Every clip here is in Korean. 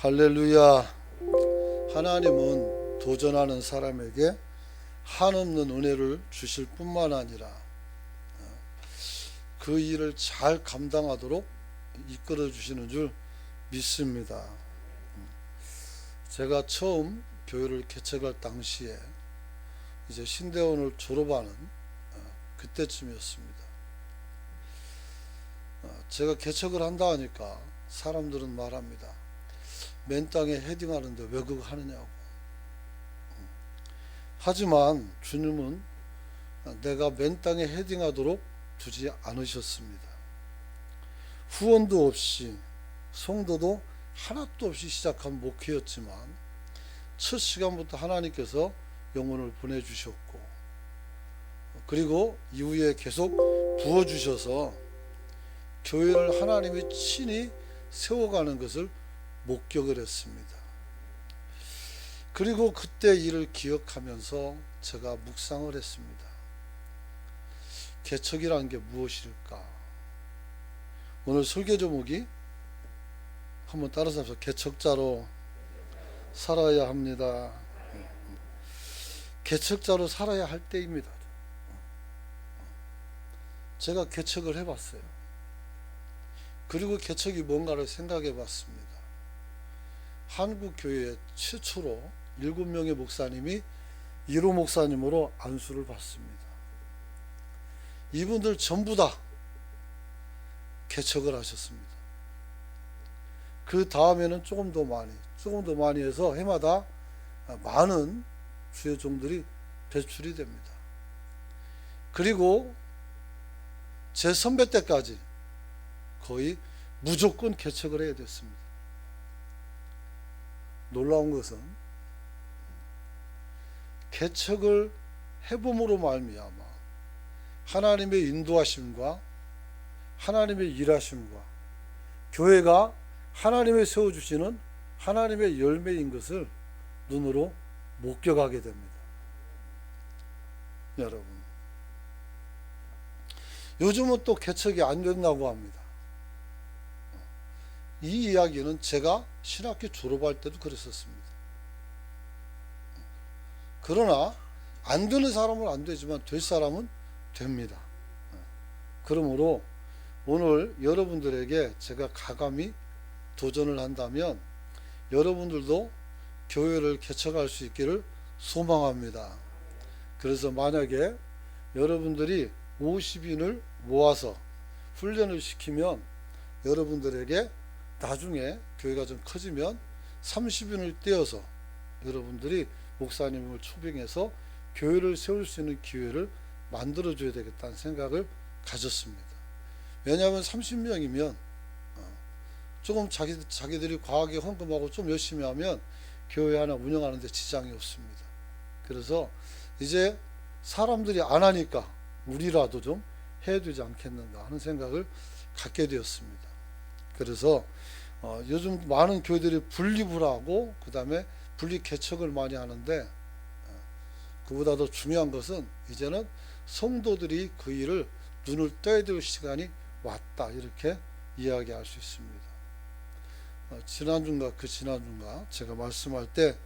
할렐루야. 하나님은 도전하는 사람에게 한없는 은혜를 주실 뿐만 아니라 그 일을 잘 감당하도록 이끌어 주시는 줄 믿습니다. 제가 처음 교회를 개척할 당시에 이제 신대원을 졸업하는 그때쯤이었습니다. 제가 개척을 한다 하니까 사람들은 말합니다. 맨 땅에 헤딩하는데 왜 그거 하느냐고. 하지만 주님은 내가 맨 땅에 헤딩하도록 두지 않으셨습니다. 후원도 없이 성도도 하나도 없이 시작한 목회였지만 첫 시간부터 하나님께서 영혼을 보내주셨고, 그리고 이후에 계속 부어주셔서 교회를 하나님이 친히 세워가는 것을 목격을 했습니다. 그리고 그때 일을 기억하면서 제가 묵상을 했습니다. 개척이라는 게 무엇일까? 오늘 설교 제목이 한번 따라서 합시다. 개척자로 살아야 합니다. 개척자로 살아야 할 때입니다. 제가 개척을 해봤어요. 그리고 개척이 뭔가를 생각해 봤습니다. 한국 교회 최초로 7명의 목사님이 1호 목사님으로 안수를 받습니다. 이분들 전부 다 개척을 하셨습니다. 그 다음에는 조금 더 많이 해서 해마다 많은 주의 종들이 배출이 됩니다. 그리고 제 선배 때까지 거의 무조건 개척을 해야 됐습니다. 놀라운 것은 개척을 해봄으로 말미암아 하나님의 인도하심과 하나님의 일하심과 교회가 하나님의 세워주시는 하나님의 열매인 것을 눈으로 목격하게 됩니다. 여러분, 요즘은 또 개척이 안 된다고 합니다. 이 이야기는 제가 신학교 졸업할 때도 그랬었습니다. 그러나 안 되는 사람은 안 되지만 될 사람은 됩니다. 그러므로 오늘 여러분들에게 제가 가감히 도전을 한다면 여러분들도 교회를 개척할 수 있기를 소망합니다. 그래서 만약에 여러분들이 50인을 모아서 훈련을 시키면 여러분들에게 나중에 교회가 좀 커지면 30인을 떼어서 여러분들이 목사님을 초빙해서 교회를 세울 수 있는 기회를 만들어줘야 되겠다는 생각을 가졌습니다. 왜냐하면 30명이면 조금 자기들이 과하게 헌금하고 좀 열심히 하면 교회 하나 운영하는 데 지장이 없습니다. 그래서 이제 사람들이 안 하니까 우리라도 좀 해야 되지 않겠는가 하는 생각을 갖게 되었습니다. 그래서 요즘 많은 교회들이 분리불하고 그 다음에 분리 개척을 많이 하는데 그보다 더 중요한 것은 이제는 성도들이 그 일을 눈을 떠야 될 시간이 왔다, 이렇게 이야기할 수 있습니다. 지난주인가 그 지난주인가 제가 말씀할 때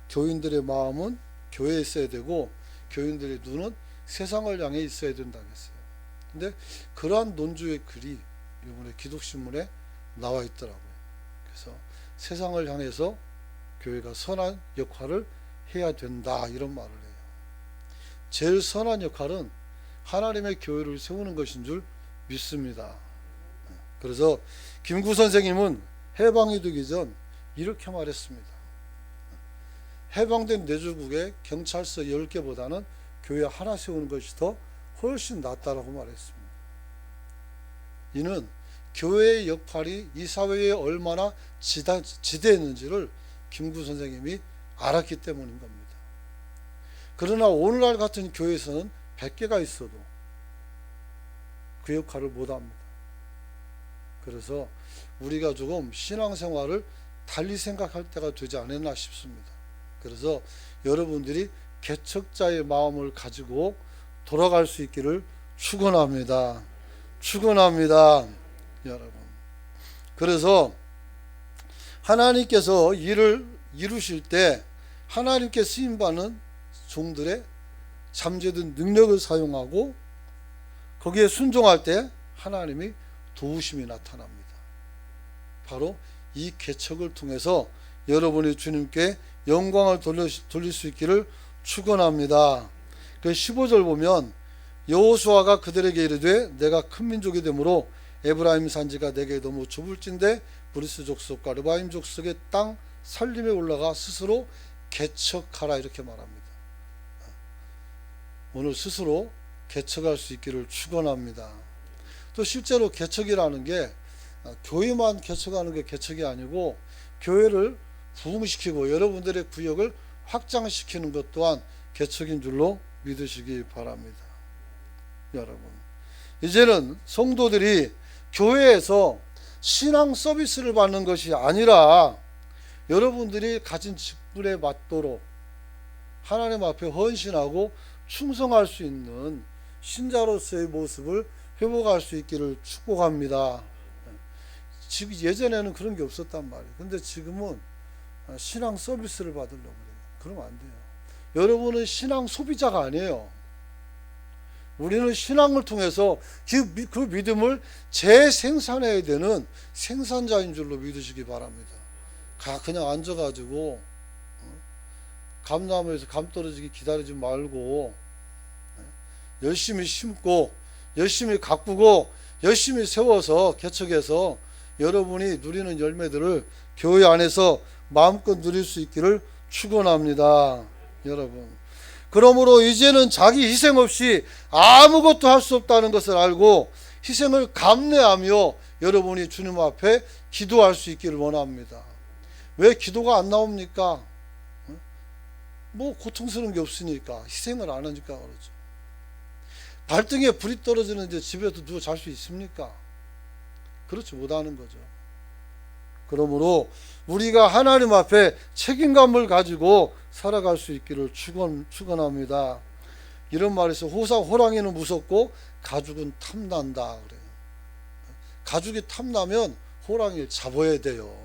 교인들의 마음은 교회에 있어야 되고 교인들의 눈은 세상을 향해 있어야 된다고 했어요. 근데 그러한 논조의 글이 이번에 기독신문에 나와 있더라고요. 그래서 세상을 향해서 교회가 선한 역할을 해야 된다, 이런 말을 해요. 제일 선한 역할은 하나님의 교회를 세우는 것인 줄 믿습니다. 그래서 김구 선생님은 해방이 되기 전 이렇게 말했습니다. 해방된 내조국에 경찰서 10개보다는 교회 하나 세우는 것이 더 훨씬 낫다라고 말했습니다. 이는 교회의 역할이 이 사회에 얼마나 지대했는지를 김구 선생님이 알았기 때문인 겁니다. 그러나 오늘날 같은 교회에서는 100개가 있어도 그 역할을 못합니다. 그래서 우리가 조금 신앙생활을 달리 생각할 때가 되지 않았나 싶습니다. 그래서 여러분들이 개척자의 마음을 가지고 돌아갈 수 있기를 축원합니다. 축원합니다. 여러분, 그래서 하나님께서 일을 이루실 때 하나님께 쓰임받는 종들의 잠재된 능력을 사용하고 거기에 순종할 때 하나님이 도우심이 나타납니다. 바로 이 개척을 통해서 여러분이 주님께 영광을 돌릴 수 있기를 축원합니다. 그 15절 보면 여호수아가 그들에게 이르되 내가 큰 민족이 되므로 에브라임 산지가 내게 너무 좁을진데 브리스 족속과 르바임 족속의 땅 살림에 올라가 스스로 개척하라 이렇게 말합니다. 오늘 스스로 개척할 수 있기를 축원합니다. 또 실제로 개척이라는 게 교회만 개척하는 게 개척이 아니고 교회를 부흥시키고 여러분들의 구역을 확장시키는 것 또한 개척인 줄로 믿으시기 바랍니다. 여러분, 이제는 성도들이 교회에서 신앙 서비스를 받는 것이 아니라 여러분들이 가진 직분에 맞도록 하나님 앞에 헌신하고 충성할 수 있는 신자로서의 모습을 회복할 수 있기를 축복합니다. 지금 예전에는 그런 게 없었단 말이에요. 근데 지금은 신앙 서비스를 받으려고 그래요. 그러면 안 돼요. 여러분은 신앙 소비자가 아니에요. 우리는 신앙을 통해서 그 믿음을 재생산해야 되는 생산자인 줄로 믿으시기 바랍니다. 그냥 앉아가지고 감나무에서 감 떨어지기 기다리지 말고 열심히 심고 열심히 가꾸고 열심히 세워서 개척해서 여러분이 누리는 열매들을 교회 안에서 마음껏 누릴 수 있기를 축원합니다. 여러분, 그러므로 이제는 자기 희생 없이 아무것도 할 수 없다는 것을 알고 희생을 감내하며 여러분이 주님 앞에 기도할 수 있기를 원합니다. 왜 기도가 안 나옵니까? 뭐 고통스러운 게 없으니까, 희생을 안 하니까 그러죠. 발등에 불이 떨어지는데 집에도 누워 잘 수 있습니까? 그렇지 못하는 거죠. 그러므로 우리가 하나님 앞에 책임감을 가지고 살아갈 수 있기를 축원합니다. 이런 말이 있어요. 호랑이는 무섭고 가죽은 탐난다 그래요. 가죽이 탐나면 호랑이를 잡아야 돼요.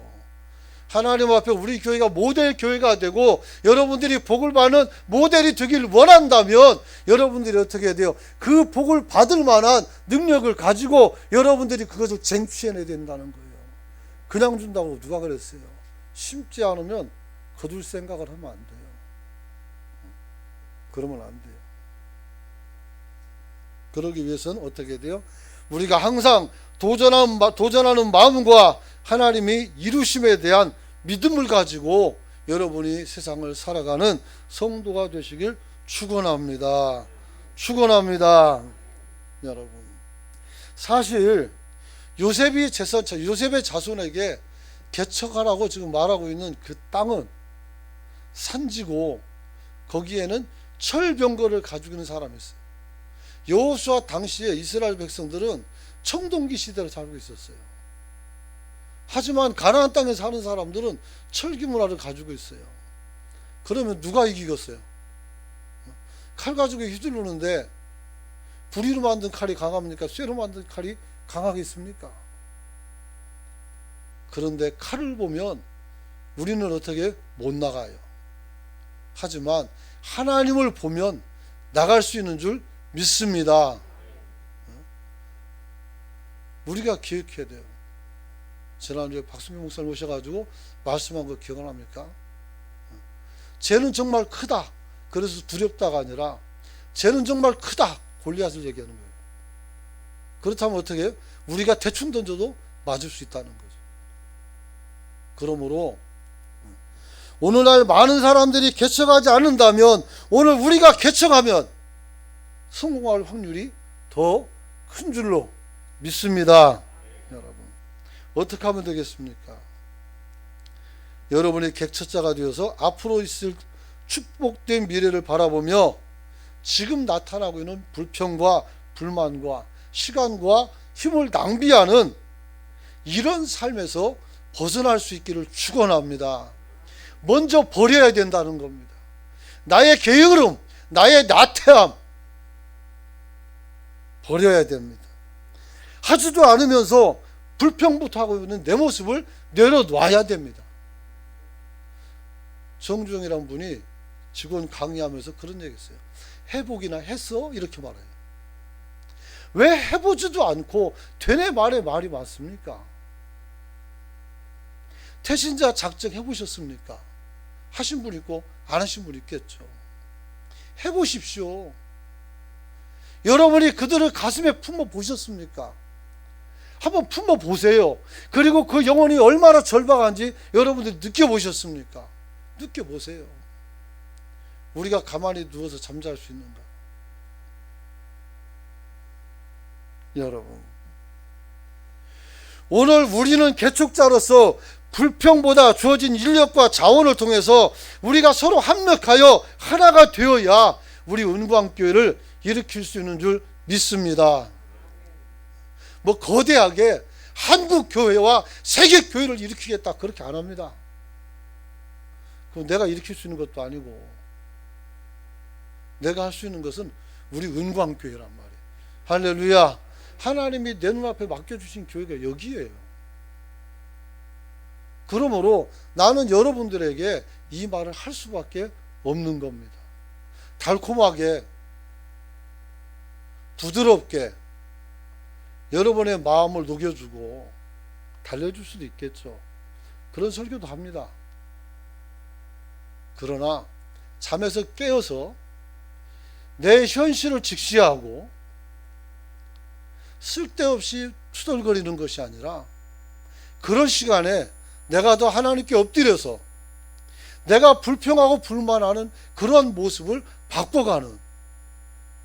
하나님 앞에 우리 교회가 모델 교회가 되고 여러분들이 복을 받는 모델이 되길 원한다면 여러분들이 어떻게 해야 돼요? 그 복을 받을 만한 능력을 가지고 여러분들이 그것을 쟁취해내야 된다는 거예요. 그냥 준다고 누가 그랬어요? 심지 않으면 거둘 생각을 하면 안 돼요. 그러면 안 돼요. 그러기 위해서는 어떻게 돼요? 우리가 항상 도전하는 마음과 하나님이 이루심에 대한 믿음을 가지고 여러분이 세상을 살아가는 성도가 되시길 축원합니다. 축원합니다. 여러분, 사실 요셉의 자손에게 개척하라고 지금 말하고 있는 그 땅은 산지고 거기에는 철병거를 가지고 있는 사람이 있어요. 여호수아 당시에 이스라엘 백성들은 청동기 시대를 살고 있었어요. 하지만 가나안 땅에 사는 사람들은 철기 문화를 가지고 있어요. 그러면 누가 이기겠어요? 칼 가지고 휘두르는데 부리로 만든 칼이 강합니까? 쇠로 만든 칼이 강하겠습니까? 그런데 칼을 보면 우리는 어떻게 못 나가요. 하지만 하나님을 보면 나갈 수 있는 줄 믿습니다. 우리가 기억해야 돼요. 지난주에 박승규 목사님 오셔가지고 말씀한 거 기억납니까? 쟤는 정말 크다. 그래서 두렵다가 아니라 쟤는 정말 크다. 골리앗을 얘기하는 거예요. 그렇다면 어떻게 해요? 우리가 대충 던져도 맞을 수 있다는 거죠. 그러므로 오늘날 많은 사람들이 개척하지 않는다면 오늘 우리가 개척하면 성공할 확률이 더 큰 줄로 믿습니다. 여러분, 어떻게 하면 되겠습니까? 여러분이 개척자가 되어서 앞으로 있을 축복된 미래를 바라보며 지금 나타나고 있는 불평과 불만과 시간과 힘을 낭비하는 이런 삶에서 벗어날 수 있기를 축원합니다. 먼저 버려야 된다는 겁니다. 나의 게으름, 나의 나태함 버려야 됩니다. 하지도 않으면서 불평부터 하고 있는 내 모습을 내려놔야 됩니다. 정주영이란 분이 직원 강의하면서 그런 얘기 했어요. 해보기나 했어? 이렇게 말해요. 왜 해보지도 않고 되네 말에 말이 많습니까? 태신자 작정 해보셨습니까? 하신 분 있고 안 하신 분 있겠죠. 해보십시오. 여러분이 그들을 가슴에 품어 보셨습니까? 한번 품어 보세요. 그리고 그 영혼이 얼마나 절박한지 여러분들이 느껴보셨습니까? 느껴보세요. 우리가 가만히 누워서 잠잘 수 있는가? 여러분, 오늘 우리는 개척자로서 불평보다 주어진 인력과 자원을 통해서 우리가 서로 합력하여 하나가 되어야 우리 은광교회를 일으킬 수 있는 줄 믿습니다. 뭐 거대하게 한국교회와 세계교회를 일으키겠다 그렇게 안 합니다. 그럼 내가 일으킬 수 있는 것도 아니고, 내가 할 수 있는 것은 우리 은광교회란 말이에요. 할렐루야. 하나님이 내 눈앞에 맡겨주신 교회가 여기에요. 그러므로 나는 여러분들에게 이 말을 할 수밖에 없는 겁니다. 달콤하게, 부드럽게 여러분의 마음을 녹여주고 달래줄 수도 있겠죠. 그런 설교도 합니다. 그러나 잠에서 깨어서 내 현실을 직시하고 쓸데없이 투덜거리는 것이 아니라, 그런 시간에 내가 더 하나님께 엎드려서 내가 불평하고 불만하는 그런 모습을 바꿔가는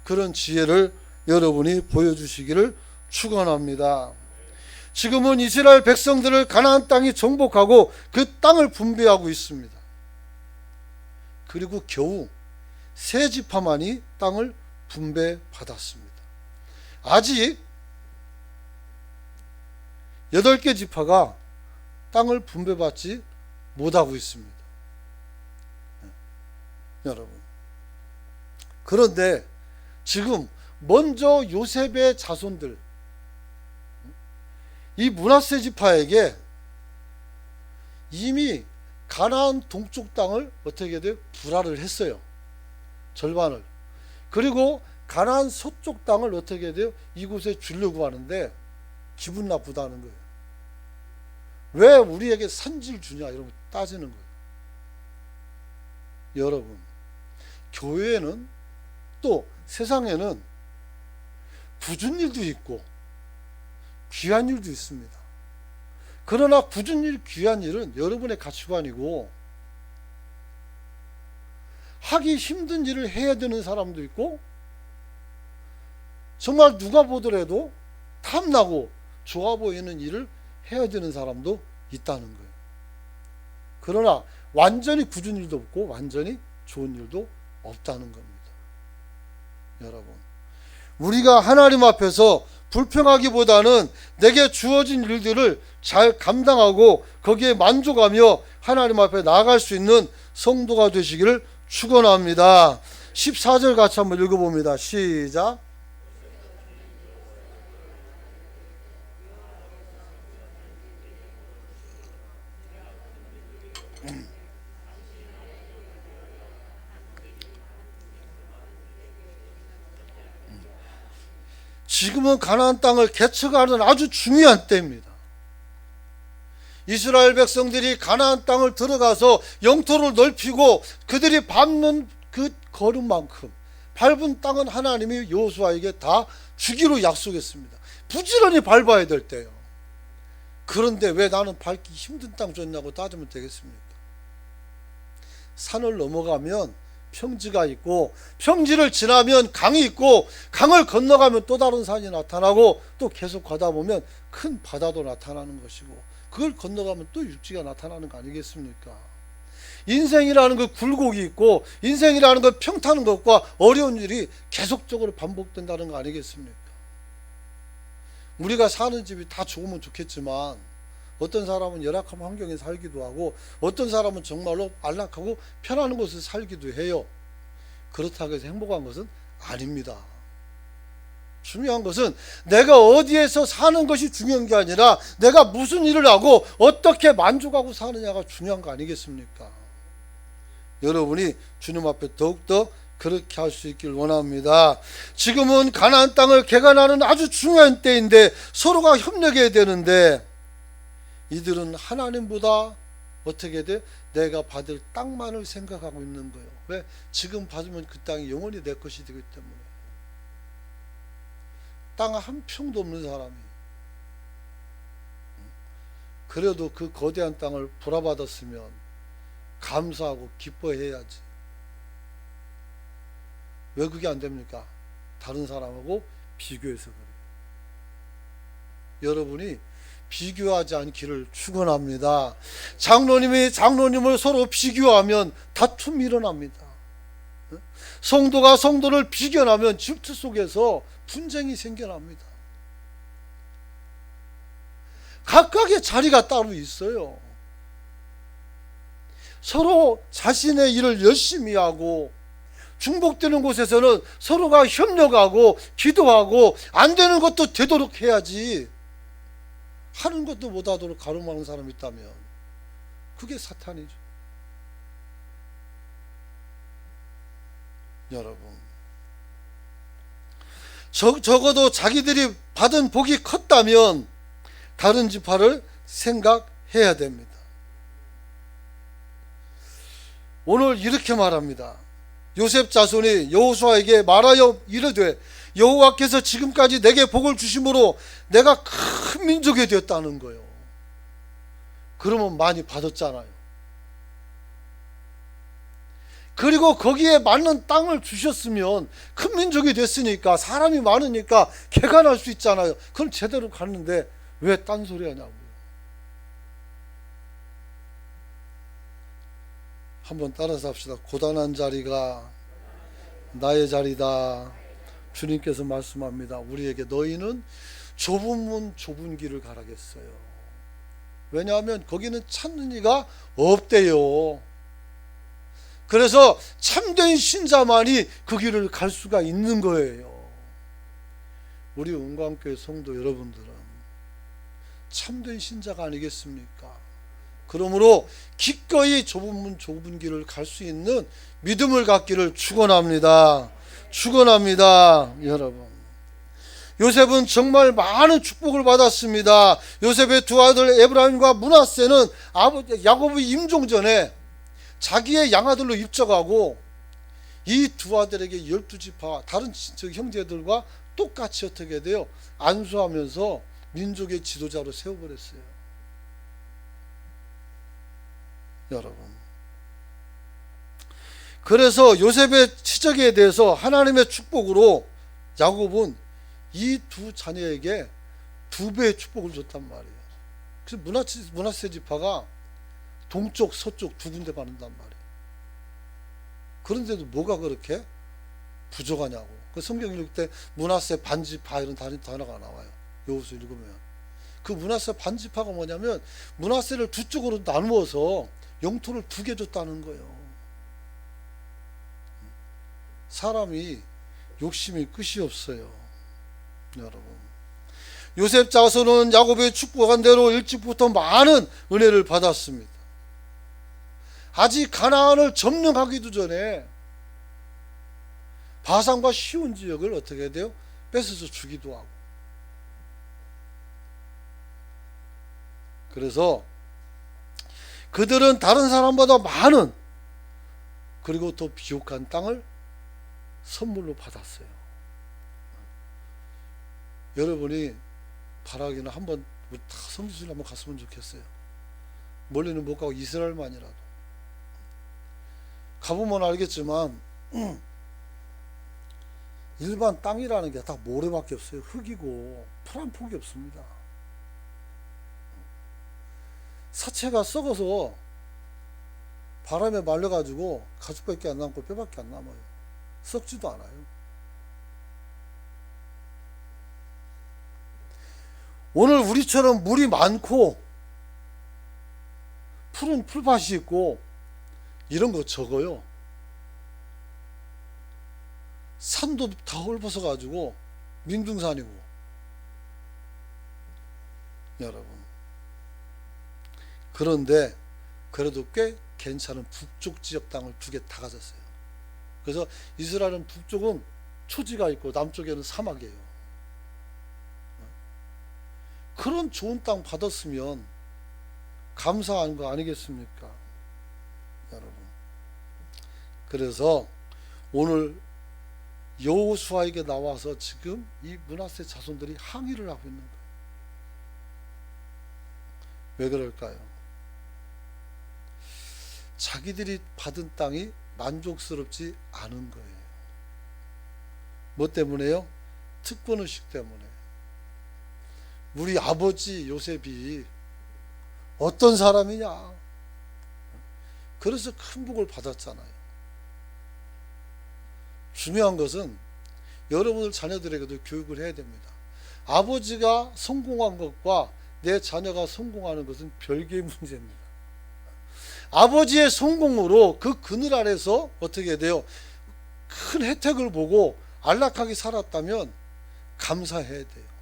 그런 지혜를 여러분이 보여주시기를 축원합니다. 지금은 이스라엘 백성들을 가나안 땅이 정복하고 그 땅을 분배하고 있습니다. 그리고 겨우 세 지파만이 땅을 분배받았습니다. 아직 8개 지파가 땅을 분배받지 못하고 있습니다. 여러분, 그런데 지금 먼저 요셉의 자손들, 이 므낫세 지파에게 이미 가나안 동쪽 땅을 어떻게 돼요? 불화를 했어요. 절반을. 그리고 가나안 서쪽 땅을 어떻게 돼요? 이곳에 주려고 하는데 기분 나쁘다는 거예요. 왜 우리에게 산지를 주냐 이런 거 따지는 거예요. 여러분, 교회에는 또 세상에는 굳은 일도 있고 귀한 일도 있습니다. 그러나 굳은 일, 귀한 일은 여러분의 가치관이고, 하기 힘든 일을 해야 되는 사람도 있고, 정말 누가 보더라도 탐나고 좋아 보이는 일을 해야 되는 사람도 있다는 거예요. 그러나 완전히 굳은 일도 없고 완전히 좋은 일도 없다는 겁니다. 여러분, 우리가 하나님 앞에서 불평하기보다는 내게 주어진 일들을 잘 감당하고 거기에 만족하며 하나님 앞에 나아갈 수 있는 성도가 되시기를 축원합니다. 14절 같이 한번 읽어봅니다. 시작. 지금은 가나안 땅을 개척하는 아주 중요한 때입니다. 이스라엘 백성들이 가나안 땅을 들어가서 영토를 넓히고 그들이 밟는 그 걸음만큼 밟은 땅은 하나님이 여호수아에게 다 주기로 약속했습니다. 부지런히 밟아야 될 때요. 그런데 왜 나는 밟기 힘든 땅 줬냐고 따지면 되겠습니까? 산을 넘어가면 평지가 있고, 평지를 지나면 강이 있고, 강을 건너가면 또 다른 산이 나타나고, 또 계속 가다 보면 큰 바다도 나타나는 것이고, 그걸 건너가면 또 육지가 나타나는 거 아니겠습니까? 인생이라는 그 굴곡이 있고, 인생이라는 그 평타는 것과 어려운 일이 계속적으로 반복된다는 거 아니겠습니까? 우리가 사는 집이 다 좋으면 좋겠지만 어떤 사람은 열악한 환경에 살기도 하고, 어떤 사람은 정말로 안락하고 편안한 곳에 살기도 해요. 그렇다고 해서 행복한 것은 아닙니다. 중요한 것은 내가 어디에서 사는 것이 중요한 게 아니라 내가 무슨 일을 하고 어떻게 만족하고 사느냐가 중요한 거 아니겠습니까? 여러분이 주님 앞에 더욱더 그렇게 할 수 있길 원합니다. 지금은 가나안 땅을 개간하는 아주 중요한 때인데 서로가 협력해야 되는데 이들은 하나님보다 어떻게 돼? 내가 받을 땅만을 생각하고 있는 거예요. 왜? 지금 받으면 그 땅이 영원히 내 것이 되기 때문에. 땅 한 평도 없는 사람이 그래도 그 거대한 땅을 보라받았으면 감사하고 기뻐해야지. 왜 그게 안 됩니까? 다른 사람하고 비교해서 그래요. 여러분이 비교하지 않기를 축원합니다. 장로님이 장로님을 서로 비교하면 다툼이 일어납니다. 성도가 성도를 비교하면 질투 속에서 분쟁이 생겨납니다. 각각의 자리가 따로 있어요. 서로 자신의 일을 열심히 하고 중복되는 곳에서는 서로가 협력하고 기도하고 안 되는 것도 되도록 해야지. 하는 것도 못하도록 가로막는 사람이 있다면 그게 사탄이죠. 여러분, 적어도 자기들이 받은 복이 컸다면 다른 지파를 생각해야 됩니다. 오늘 이렇게 말합니다. 요셉 자손이 여호수아에게 말하여 이르되 여호와께서 지금까지 내게 복을 주심으로 내가 큰 민족이 되었다는 거예요. 그러면 많이 받았잖아요. 그리고 거기에 맞는 땅을 주셨으면 큰 민족이 됐으니까 사람이 많으니까 개간할 수 있잖아요. 그럼 제대로 갔는데 왜 딴소리 하냐고요. 한번 따라서 합시다. 고단한 자리가 나의 자리다. 주님께서 말씀합니다. 우리에게 너희는 좁은 문 좁은 길을 가라겠어요. 왜냐하면 거기는 찾는 이가 없대요. 그래서 참된 신자만이 그 길을 갈 수가 있는 거예요. 우리 은광교회 성도 여러분들은 참된 신자가 아니겠습니까? 그러므로 기꺼이 좁은 문 좁은 길을 갈 수 있는 믿음을 갖기를 축원합니다. 축원합니다. 여러분, 요셉은 정말 많은 축복을 받았습니다. 요셉의 두 아들 에브라임과 므낫세는 야곱의 임종 전에 자기의 양아들로 입적하고 이 두 아들에게 12지파 다른 형제들과 똑같이 어떻게 돼요? 안수하면서 민족의 지도자로 세워버렸어요. 여러분, 그래서 요셉의 치적에 대해서 하나님의 축복으로 야곱은 이 두 자녀에게 2배의 축복을 줬단 말이에요. 그래서 므낫세 지파가 동쪽 서쪽 두 군데 받는단 말이에요. 그런데도 뭐가 그렇게 부족하냐고. 그 성경 읽을 때 므낫세 반지파 이런 단어가 나와요. 여호수아 읽으면 그 므낫세 반지파가 뭐냐면 므낫세를 두 쪽으로 나누어서 영토를 2개 줬다는 거예요. 사람이 욕심이 끝이 없어요. 여러분, 요셉 자손은 야곱의 축복한 대로 일찍부터 많은 은혜를 받았습니다. 아직 가나안을 점령하기도 전에 바산과 시온 지역을 어떻게 돼요? 뺏어서 주기도 하고. 그래서 그들은 다른 사람보다 많은 그리고 더 비옥한 땅을 선물로 받았어요. 여러분이 바라기는 한번 성지순례 한번 갔으면 좋겠어요. 멀리는 못 가고 이스라엘만이라도 가보면 알겠지만 일반 땅이라는 게 다 모래밖에 없어요. 흙이고 풀 한 폭이 없습니다. 사체가 썩어서 바람에 말려가지고 가죽밖에 안 남고 뼈밖에 안 남아요. 썩지도 않아요. 오늘 우리처럼 물이 많고 푸른 풀밭이 있고 이런 거 적어요. 산도 다 헐벗어 가지고 민둥산이고. 여러분, 그런데 그래도 꽤 괜찮은 북쪽 지역 땅을 2개 다 가졌어요. 그래서 이스라엘은 북쪽은 초지가 있고 남쪽에는 사막이에요. 그런 좋은 땅 받았으면 감사한 거 아니겠습니까? 여러분. 그래서 오늘 여호수아에게 나와서 지금 이 므낫세 자손들이 항의를 하고 있는 거예요. 왜 그럴까요? 자기들이 받은 땅이 만족스럽지 않은 거예요. 뭐 때문에요? 특권의식 때문에. 우리 아버지 요셉이 어떤 사람이냐? 그래서 큰 복을 받았잖아요. 중요한 것은 여러분들 자녀들에게도 교육을 해야 됩니다. 아버지가 성공한 것과 내 자녀가 성공하는 것은 별개의 문제입니다. 아버지의 성공으로 그 그늘 아래서 어떻게 돼요? 큰 혜택을 보고 안락하게 살았다면 감사해야 돼요.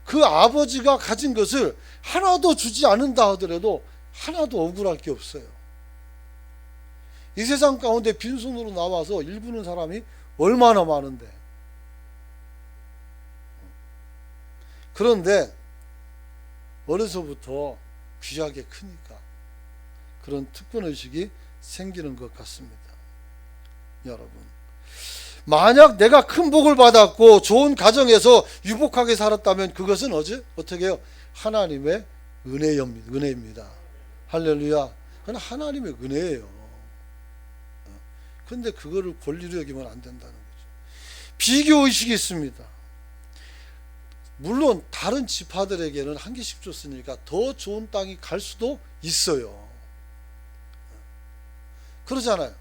그 아버지가 가진 것을 하나도 주지 않는다 하더라도 하나도 억울할 게 없어요. 이 세상 가운데 빈손으로 나와서 일부는 사람이 얼마나 많은데. 그런데 어려서부터 귀하게 크니까 그런 특권의식이 생기는 것 같습니다. 여러분, 만약 내가 큰 복을 받았고 좋은 가정에서 유복하게 살았다면 그것은 어떻게 해요? 하나님의 은혜입니다. 할렐루야. 그건 하나님의 은혜예요. 근데 그거를 권리로 여기면 안 된다는 거죠. 비교의식이 있습니다. 물론 다른 지파들에게는 한 개씩 줬으니까 더 좋은 땅이 갈 수도 있어요. 그러잖아요.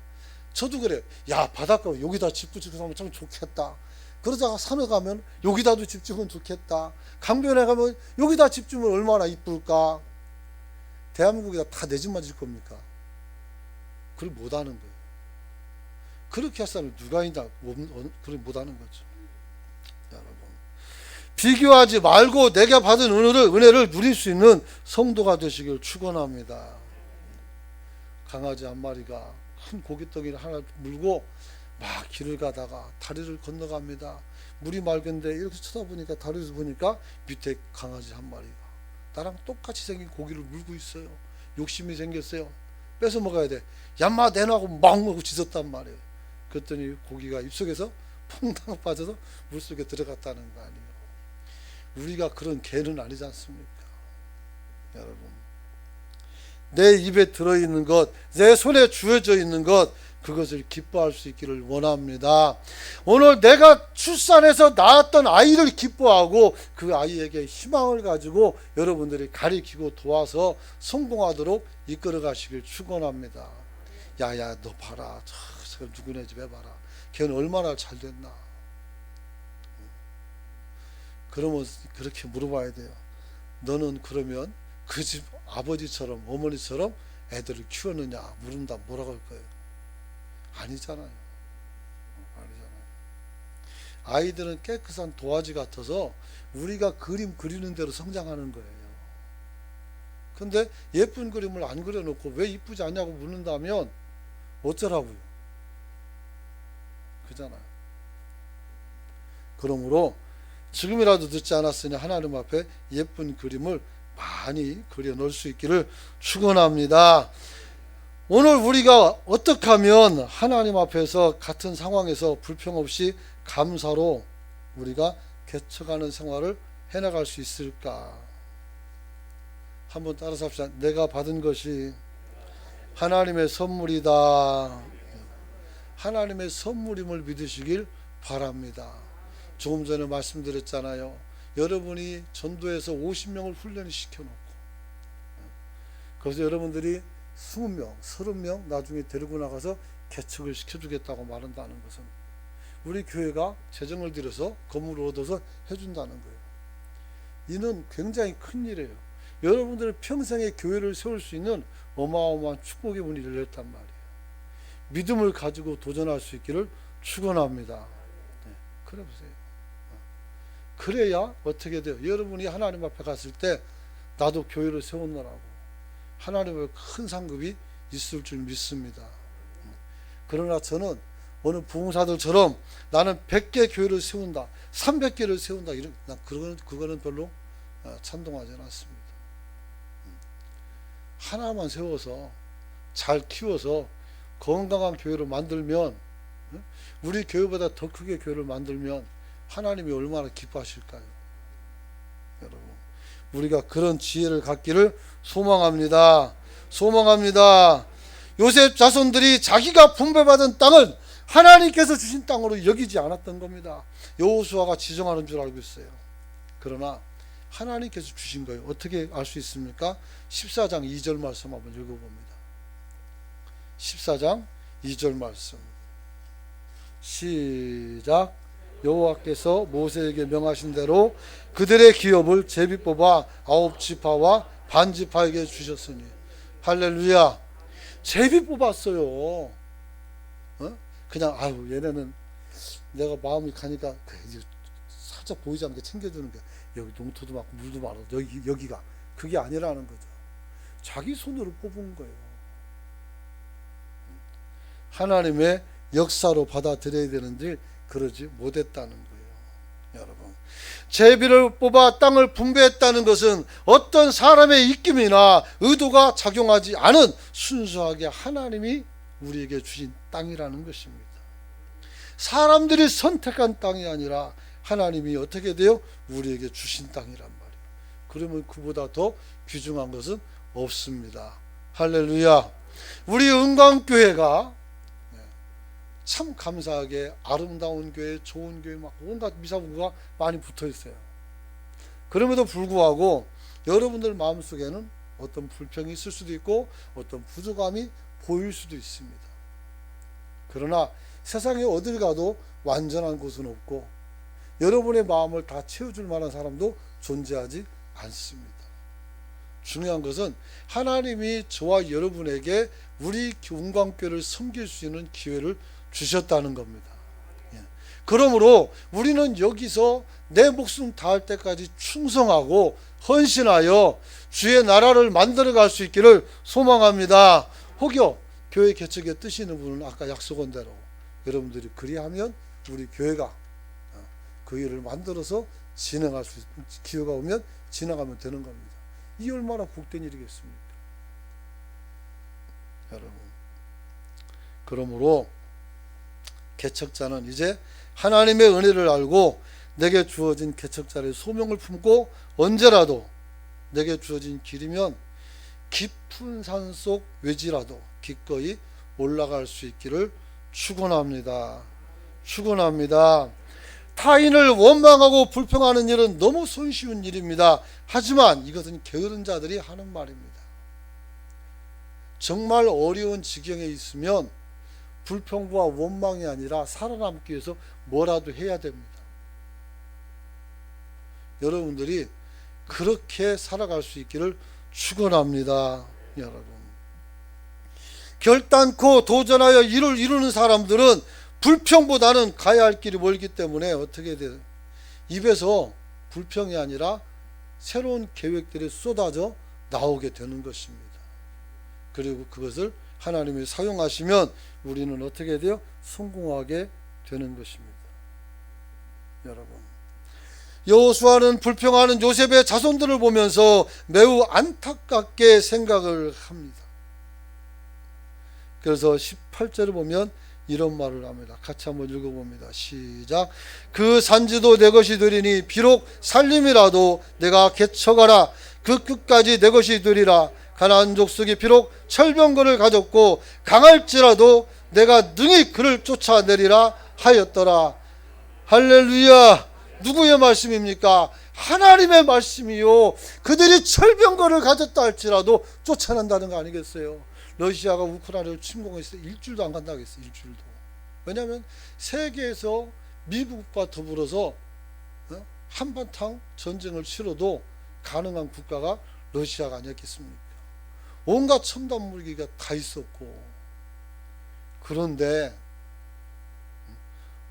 저도 그래요. 야, 바닷가 여기다 집 짓고 살면 참 좋겠다. 그러다가 산에 가면 여기다도 집 지으면 좋겠다. 강변에 가면 여기다 집 지으면 얼마나 이쁠까. 대한민국에다 다 내 집만 질 겁니까? 그걸 못하는 거예요. 그렇게 할 사람이 누가 있나? 그걸 못하는 거죠. 여러분, 비교하지 말고 내가 받은 은혜를 누릴 수 있는 성도가 되시길 축원합니다. 강아지 한 마리가 큰 고깃덩이를 하나 물고 막 길을 가다가 다리를 건너갑니다. 물이 맑은데 이렇게 쳐다보니까 다리에서 보니까 밑에 강아지 한 마리가 나랑 똑같이 생긴 고기를 물고 있어요. 욕심이 생겼어요. 뺏어 먹어야 돼. 얌마 내놔고 막 먹고 짖었단 말이에요. 그랬더니 고기가 입속에서 퐁당 빠져서 물속에 들어갔다는 거 아니에요. 우리가 그런 개는 아니지 않습니까? 여러분, 내 입에 들어있는 것, 내 손에 주어져 있는 것, 그것을 기뻐할 수 있기를 원합니다. 오늘 내가 출산해서 낳았던 아이를 기뻐하고 그 아이에게 희망을 가지고 여러분들이 가리키고 도와서 성공하도록 이끌어 가시길 축원합니다. 야야, 너 봐라, 저 누구네 집에 봐라, 걔는 얼마나 잘 됐나. 그러면 그렇게 물어봐야 돼요. 너는 그러면 그 집 아버지처럼 어머니처럼 애들을 키웠느냐 물은다. 뭐라고 할 거예요? 아니잖아요. 아니잖아요. 아이들은 깨끗한 도화지 같아서 우리가 그림 그리는 대로 성장하는 거예요. 근데 예쁜 그림을 안 그려놓고 왜 이쁘지 않냐고 묻는다면 어쩌라고요? 그잖아요. 그러므로 지금이라도 듣지 않았으니 하나님 앞에 예쁜 그림을 많이 그려 놓을 수 있기를 축원합니다. 오늘 우리가 어떻게 하면 하나님 앞에서 같은 상황에서 불평 없이 감사로 우리가 개척하는 생활을 해나갈 수 있을까? 한번 따라서 합시다. 내가 받은 것이 하나님의 선물이다. 하나님의 선물임을 믿으시길 바랍니다. 조금 전에 말씀드렸잖아요. 여러분이 전도해서 50명을 훈련을 시켜놓고 그래서 여러분들이 20명, 30명 나중에 데리고 나가서 개척을 시켜주겠다고 말한다는 것은 우리 교회가 재정을 들여서 건물을 얻어서 해준다는 거예요. 이는 굉장히 큰 일이에요. 여러분들은 평생에 교회를 세울 수 있는 어마어마한 축복의 문이 열렸단 말이에요. 믿음을 가지고 도전할 수 있기를 축원합니다. 네, 그래 보세요. 그래야 어떻게 돼요? 여러분이 하나님 앞에 갔을 때 나도 교회를 세웠노라고 하나님의 큰 상급이 있을 줄 믿습니다. 그러나 저는 어느 부흥사들처럼 나는 100개 교회를 세운다, 300개를 세운다, 그거는 별로 찬동하지는 않습니다. 하나만 세워서 잘 키워서 건강한 교회를 만들면, 우리 교회보다 더 크게 교회를 만들면 하나님이 얼마나 기뻐하실까요? 여러분, 우리가 그런 지혜를 갖기를 소망합니다. 소망합니다. 요셉 자손들이 자기가 분배받은 땅을 하나님께서 주신 땅으로 여기지 않았던 겁니다. 여호수아가 지정하는 줄 알고 있어요. 그러나 하나님께서 주신 거예요. 어떻게 알 수 있습니까? 14장 2절 말씀 한번 읽어봅니다. 14장 2절 말씀 시작. 여호와께서 모세에게 명하신 대로 그들의 기업을 제비 뽑아 9지파와 반지파에게 주셨으니. 할렐루야. 제비 뽑았어요. 그냥 아유 얘네는 내가 마음이 가니까 살짝 보이지 않게 챙겨주는 게, 여기 농토도 많고 물도 많아, 여기가, 그게 아니라는 거죠. 자기 손으로 뽑은 거예요. 하나님의 역사로 받아들여야 되는데 그러지 못했다는 거예요. 여러분, 제비를 뽑아 땅을 분배했다는 것은 어떤 사람의 입김이나 의도가 작용하지 않은 순수하게 하나님이 우리에게 주신 땅이라는 것입니다. 사람들이 선택한 땅이 아니라 하나님이 어떻게 돼요? 우리에게 주신 땅이란 말이에요. 그러면 그보다 더 귀중한 것은 없습니다. 할렐루야. 우리 은광교회가 참 감사하게 아름다운 교회, 좋은 교회, 막 온갖 미사부가 많이 붙어 있어요. 그럼에도 불구하고 여러분들 마음속에는 어떤 불평이 있을 수도 있고 어떤 부족함이 보일 수도 있습니다. 그러나 세상에 어딜 가도 완전한 곳은 없고 여러분의 마음을 다 채워줄 만한 사람도 존재하지 않습니다. 중요한 것은 하나님이 저와 여러분에게 우리 은광교회를 섬길 수 있는 기회를 주셨다는 겁니다. 그러므로 우리는 여기서 내 목숨 다할 때까지 충성하고 헌신하여 주의 나라를 만들어갈 수 있기를 소망합니다. 혹여 교회 개척에 뜻이 있는 분은 아까 약속한 대로 여러분들이 그리하면 우리 교회가 그 일을 만들어서 진행할 수 있는 기회가 오면 진행하면 되는 겁니다. 이 얼마나 복된 일이겠습니까? 여러분, 그러므로 개척자는 이제 하나님의 은혜를 알고 내게 주어진 개척자의 소명을 품고 언제라도 내게 주어진 길이면 깊은 산속 외지라도 기꺼이 올라갈 수 있기를 축원합니다. 축원합니다. 타인을 원망하고 불평하는 일은 너무 손쉬운 일입니다. 하지만 이것은 게으른 자들이 하는 말입니다. 정말 어려운 지경에 있으면 불평과 원망이 아니라 살아남기 위해서 뭐라도 해야 됩니다. 여러분들이 그렇게 살아갈 수 있기를 축원합니다. 여러분, 결단코 도전하여 일을 이루는 사람들은 불평보다는 가야 할 길이 멀기 때문에 어떻게 돼요? 입에서 불평이 아니라 새로운 계획들이 쏟아져 나오게 되는 것입니다. 그리고 그것을 하나님이 사용하시면 우리는 어떻게 돼요? 성공하게 되는 것입니다. 여러분, 여호수아는 불평하는 요셉의 자손들을 보면서 매우 안타깝게 생각을 합니다. 그래서 18절을 보면 이런 말을 합니다. 같이 한번 읽어봅니다. 시작. 그 산지도 내 것이 되리니 비록 살림이라도 내가 개척하라. 그 끝까지 내 것이 되리라. 가나안 족속이 비록 철병거를 가졌고 강할지라도 내가 능히 그를 쫓아내리라 하였더라. 할렐루야. 누구의 말씀입니까? 하나님의 말씀이요. 그들이 철병거를 가졌다 할지라도 쫓아낸다는 거 아니겠어요? 러시아가 우크라이나를 침공했을 때 일주일도 안 간다고 했어요. 일주일도. 왜냐하면 세계에서 미국과 더불어서 한바탕 전쟁을 치러도 가능한 국가가 러시아가 아니었겠습니까? 온갖 첨단 무기가 다 있었고. 그런데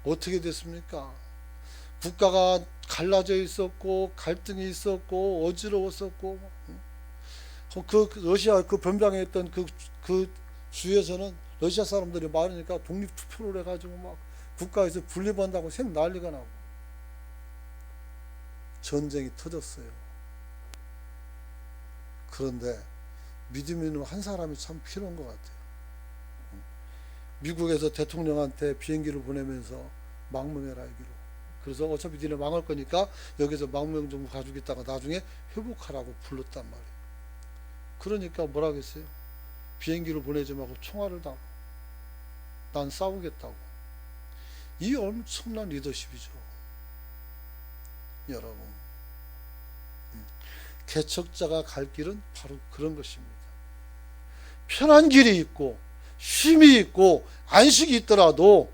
어떻게 됐습니까? 국가가 갈라져 있었고 갈등이 있었고 어지러웠었고 그 러시아 그 변방에 있던 그 주에서는 러시아 사람들이 많으니까 독립 투표를 해가지고 막 국가에서 분립한다고 생 난리가 나고 전쟁이 터졌어요. 그런데 믿음이 있는 한 사람이 참 필요한 것 같아요. 미국에서 대통령한테 비행기를 보내면서 망명해라 이기로. 그래서 어차피 니네 망할 거니까 여기서 망명 정부 가지고 있다가 나중에 회복하라고 불렀단 말이에요. 그러니까 뭐라 그랬어요? 비행기를 보내지 말고 총알을 달라. 난 싸우겠다고. 이 엄청난 리더십이죠. 여러분, 개척자가 갈 길은 바로 그런 것입니다. 편한 길이 있고 쉼이 있고 안식이 있더라도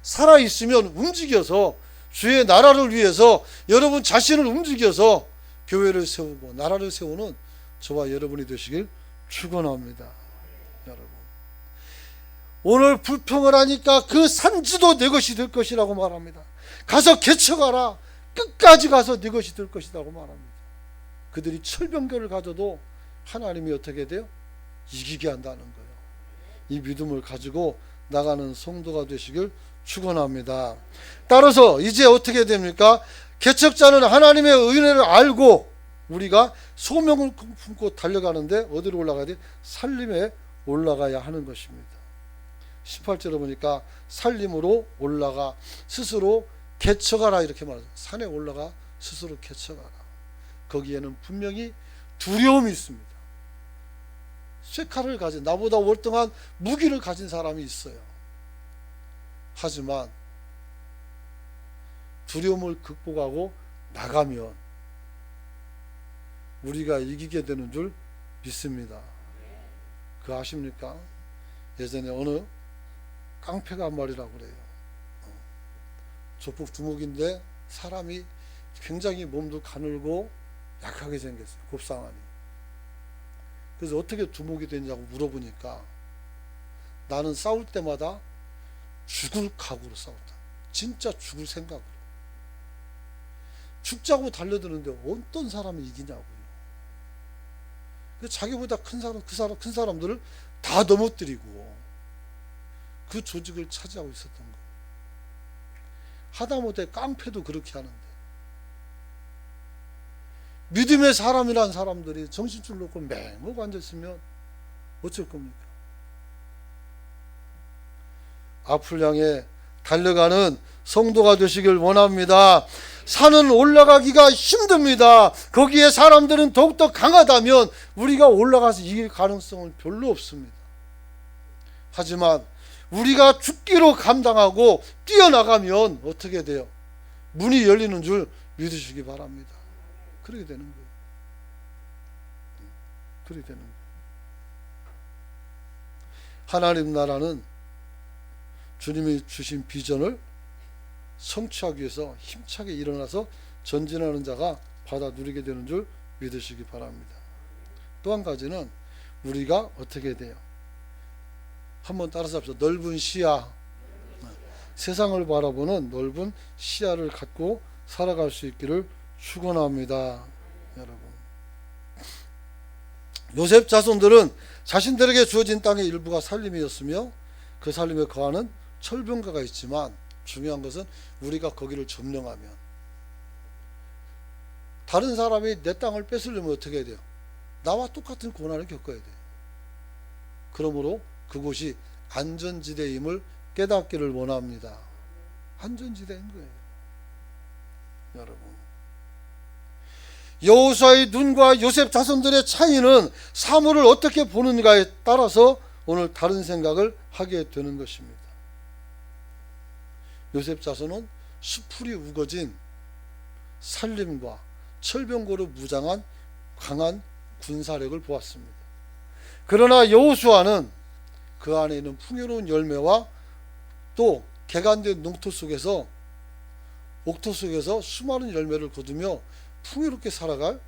살아있으면 움직여서 주의 나라를 위해서 여러분 자신을 움직여서 교회를 세우고 나라를 세우는 저와 여러분이 되시길 축원합니다. 여러분, 오늘 불평을 하니까 그 산지도 내 것이 될 것이라고 말합니다. 가서 개척하라. 끝까지 가서 네 것이 될 것이라고 말합니다. 그들이 철병거를 가져도 하나님이 어떻게 돼요? 이기게 한다는 거예요. 이 믿음을 가지고 나가는 성도가 되시길 축원합니다. 따라서 이제 어떻게 됩니까? 개척자는 하나님의 은혜를 알고 우리가 소명을 품고 달려가는데 어디로 올라가야 돼? 살림에 올라가야 하는 것입니다. 18절에 보니까 살림으로 올라가 스스로 개척하라 이렇게 말하죠. 산에 올라가 스스로 개척하라. 거기에는 분명히 두려움이 있습니다. 쇠칼을 가진 나보다 월등한 무기를 가진 사람이 있어요. 하지만 두려움을 극복하고 나가면 우리가 이기게 되는 줄 믿습니다. 그거 아십니까? 예전에 어느 깡패가 한 말이라고 그래요. 조폭 두목인데 사람이 굉장히 몸도 가늘고 약하게 생겼어요. 곱상하니. 그래서 어떻게 두목이 됐냐고 물어보니까 나는 싸울 때마다 죽을 각오로 싸웠다. 진짜 죽을 생각으로. 죽자고 달려드는데 어떤 사람이 이기냐고요. 자기보다 큰 사람들을 다 넘어뜨리고 그 조직을 차지하고 있었던 거예요. 하다못해 깡패도 그렇게 하는데 믿음의 사람이란 사람들이 정신줄 놓고 맹목 앉았으면 어쩔 겁니까? 앞을 향해 달려가는 성도가 되시길 원합니다. 산은 올라가기가 힘듭니다. 거기에 사람들은 더욱더 강하다면 우리가 올라가서 이길 가능성은 별로 없습니다. 하지만 우리가 죽기로 감당하고 뛰어나가면 어떻게 돼요? 문이 열리는 줄 믿으시기 바랍니다. 그렇게 되는 거예요. 그렇게 되는 거예요. 하나님 나라는 주님이 주신 비전을 성취하기 위해서 힘차게 일어나서 전진하는 자가 받아 누리게 되는 줄 믿으시기 바랍니다. 또 한 가지는 우리가 어떻게 돼요? 한번 따라서 합시다. 넓은 시야. 세상을 바라보는 넓은 시야를 갖고 살아갈 수 있기를 축원합니다. 여러분, 요셉 자손들은 자신들에게 주어진 땅의 일부가 살림이었으며 그 살림에 거하는 철병가가 있지만 중요한 것은 우리가 거기를 점령하면 다른 사람이 내 땅을 뺏으려면 어떻게 해야 돼요? 나와 똑같은 고난을 겪어야 돼요. 그러므로 그곳이 안전지대임을 깨닫기를 원합니다. 안전지대인 거예요. 여러분, 여호수아의 눈과 요셉 자손들의 차이는 사물을 어떻게 보는가에 따라서 오늘 다른 생각을 하게 되는 것입니다. 요셉 자손은 수풀이 우거진 살림과 철병거로 무장한 강한 군사력을 보았습니다. 그러나 여호수아는 그 안에 있는 풍요로운 열매와 또 개간된 농토 속에서 옥토 속에서 수많은 열매를 거두며 풍요롭게 살아갈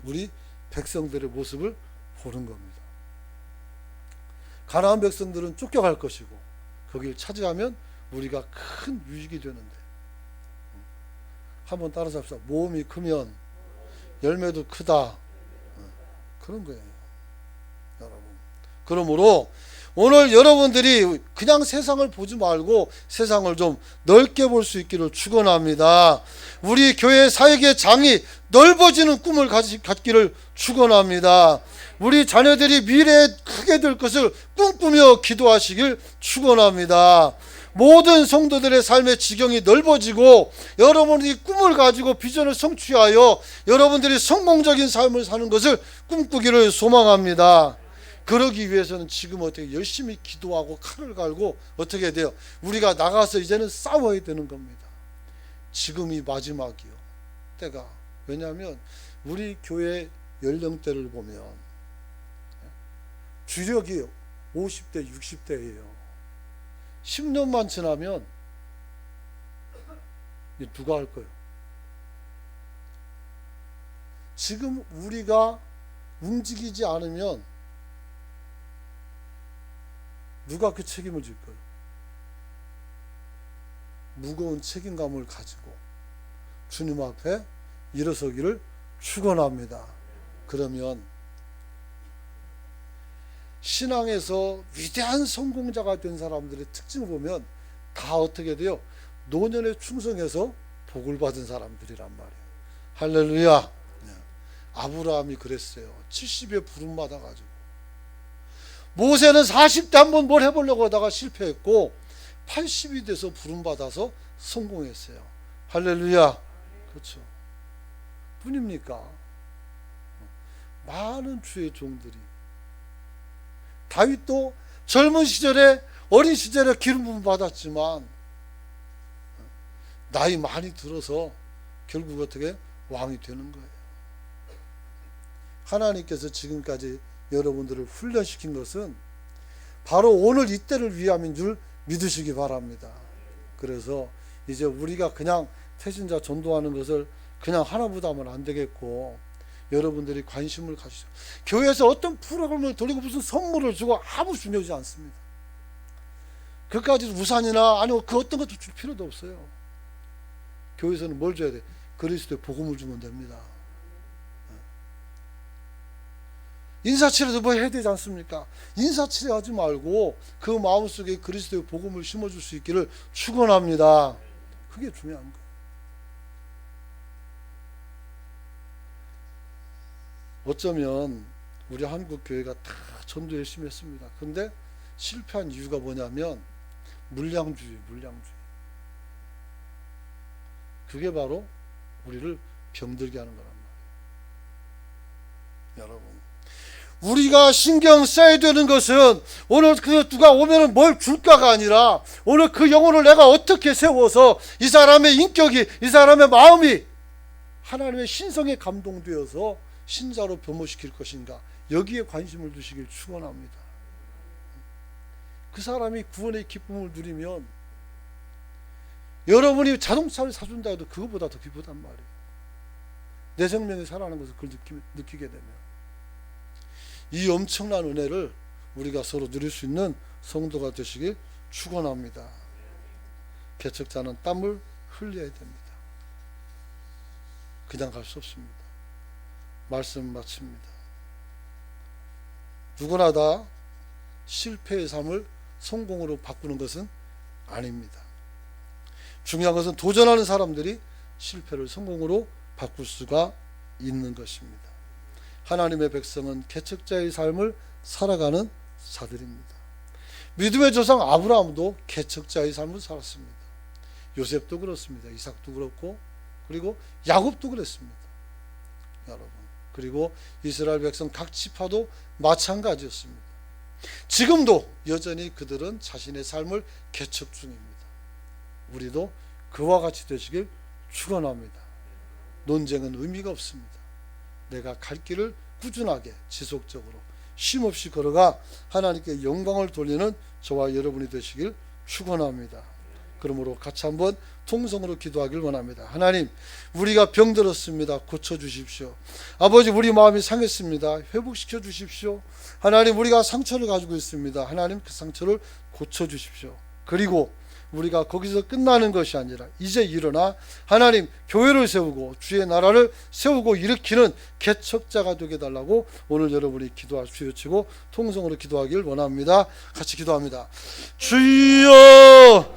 우리 백성들의 모습을 보는 겁니다. 가나안 백성들은 쫓겨갈 것이고 거기를 차지하면 우리가 큰 유익이 되는데 한번 따라서 합시다. 모험이 크면 열매도 크다. 그런 거예요, 여러분. 그러므로 오늘 여러분들이 그냥 세상을 보지 말고 세상을 좀 넓게 볼 수 있기를 축원합니다. 우리 교회 사역의 장이 넓어지는 꿈을 갖기를 축원합니다. 우리 자녀들이 미래에 크게 될 것을 꿈꾸며 기도하시길 축원합니다. 모든 성도들의 삶의 지경이 넓어지고 여러분이 꿈을 가지고 비전을 성취하여 여러분들이 성공적인 삶을 사는 것을 꿈꾸기를 소망합니다. 그러기 위해서는 지금 어떻게 열심히 기도하고 칼을 갈고 어떻게 돼요? 우리가 나가서 이제는 싸워야 되는 겁니다. 지금이 마지막이요, 때가. 왜냐하면 우리 교회 연령대를 보면 주력이 50대 60대예요 10년만 지나면 누가 할 거예요? 지금 우리가 움직이지 않으면 누가 그 책임을 질 거예요? 무거운 책임감을 가지고 주님 앞에 일어서기를 축원합니다. 그러면 신앙에서 위대한 성공자가 된 사람들의 특징을 보면 다 어떻게 돼요? 노년에 충성해서 복을 받은 사람들이란 말이에요. 할렐루야. 아브라함이 그랬어요. 70에 부름 받아가지고. 모세는 40대 한번 뭘 해보려고 하다가 실패했고 80이 돼서 부름 받아서 성공했어요. 할렐루야. 그렇죠. 뿐입니까? 많은 주의 종들이. 다윗도 젊은 시절에, 어린 시절에 기름 부음 받았지만 나이 많이 들어서 결국 어떻게 왕이 되는 거예요. 하나님께서 지금까지 여러분들을 훈련시킨 것은 바로 오늘 이때를 위함인 줄 믿으시기 바랍니다. 그래서 이제 우리가 그냥 태신자 전도하는 것을 그냥 하나보다 하면 안 되겠고, 여러분들이 관심을 가지죠. 교회에서 어떤 프로그램을 돌리고 무슨 선물을 주고 아무 중요하지 않습니다. 그까지 우산이나 아니면 그 어떤 것도 줄 필요도 없어요. 교회에서는 뭘 줘야 돼? 그리스도의 복음을 주면 됩니다. 인사치레도 뭐 해야 되지 않습니까? 인사치레 하지 말고 그 마음속에 그리스도의 복음을 심어줄 수 있기를 축원합니다. 그게 중요한 거예요. 어쩌면 우리 한국 교회가 다 전도 열심히 했습니다. 그런데 실패한 이유가 뭐냐면 물량주의. 그게 바로 우리를 병들게 하는 거란 말이에요. 여러분, 우리가 신경 써야 되는 것은 오늘 그 누가 오면은 뭘 줄까가 아니라 오늘 그 영혼을 내가 어떻게 세워서 이 사람의 인격이, 이 사람의 마음이 하나님의 신성에 감동되어서 신자로 변모시킬 것인가, 여기에 관심을 두시길 축원합니다. 그 사람이 구원의 기쁨을 누리면 여러분이 자동차를 사준다 해도 그것보다 더 기쁘단 말이에요. 내 생명이 살아나는 것을 그걸 느끼게 되면 이 엄청난 은혜를 우리가 서로 누릴 수 있는 성도가 되시길 축원합니다. 개척자는 땀을 흘려야 됩니다. 그냥 갈 수 없습니다. 말씀 마칩니다. 누구나 다 실패의 삶을 성공으로 바꾸는 것은 아닙니다. 중요한 것은 도전하는 사람들이 실패를 성공으로 바꿀 수가 있는 것입니다. 하나님의 백성은 개척자의 삶을 살아가는 자들입니다. 믿음의 조상 아브라함도 개척자의 삶을 살았습니다. 요셉도 그렇습니다. 이삭도 그렇고, 그리고 야곱도 그랬습니다. 여러분, 그리고 이스라엘 백성 각 지파도 마찬가지였습니다. 지금도 여전히 그들은 자신의 삶을 개척 중입니다. 우리도 그와 같이 되시길 축원합니다. 논쟁은 의미가 없습니다. 내가 갈 길을 꾸준하게 지속적으로 쉼없이 걸어가 하나님께 영광을 돌리는 저와 여러분이 되시길 축원합니다. 그러므로 같이 한번 통성으로 기도하길 원합니다. 하나님, 우리가 병들었습니다. 고쳐주십시오. 아버지, 우리 마음이 상했습니다. 회복시켜 주십시오. 하나님, 우리가 상처를 가지고 있습니다. 하나님, 그 상처를 고쳐주십시오. 그리고 우리가 거기서 끝나는 것이 아니라 이제 일어나 하나님 교회를 세우고 주의 나라를 세우고 일으키는 개척자가 되게 달라고 오늘 여러분이 기도할 수 외치고 통성으로 기도하길 원합니다. 같이 기도합니다. 주여